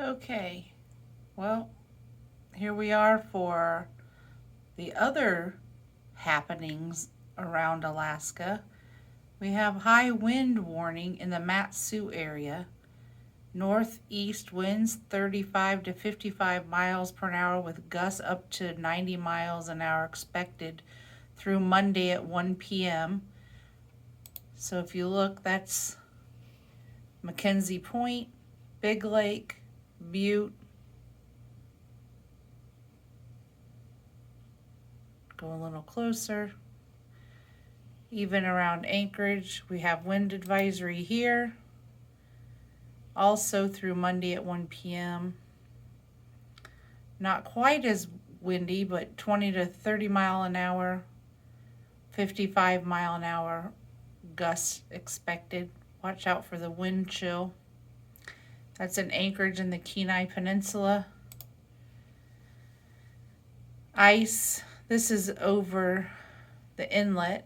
Okay, well, here we are for the other happenings around Alaska. We have high wind warning in the Matsu area. Northeast winds 35 to 55 miles per hour with gusts up to 90 miles an hour expected through Monday at 1 p.m. So if you look, that's Mackenzie Point, Big Lake, Butte. Go a little closer. Even around Anchorage, we have wind advisory here. Also through Monday at 1 p.m. Not quite as windy, but 20 to 30 mile an hour, 55 mile an hour gusts expected. Watch out for the wind chill. That's in Anchorage in the Kenai Peninsula. Ice, this is over the inlet.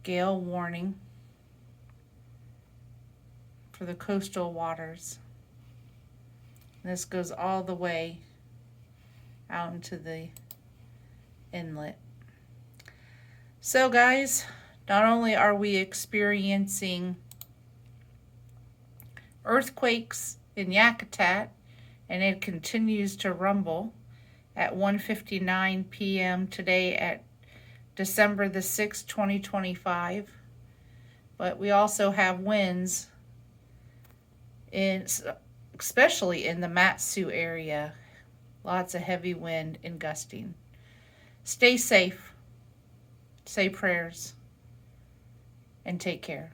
Gale warning for the coastal waters. This goes all the way out into the inlet. So guys, not only are we experiencing earthquakes in Yakutat, and it continues to rumble at 1:59 p.m. today at December the 6th, 2025. But we also have winds, especially in the Matsu area. Lots of heavy wind and gusting. Stay safe, say prayers, and take care.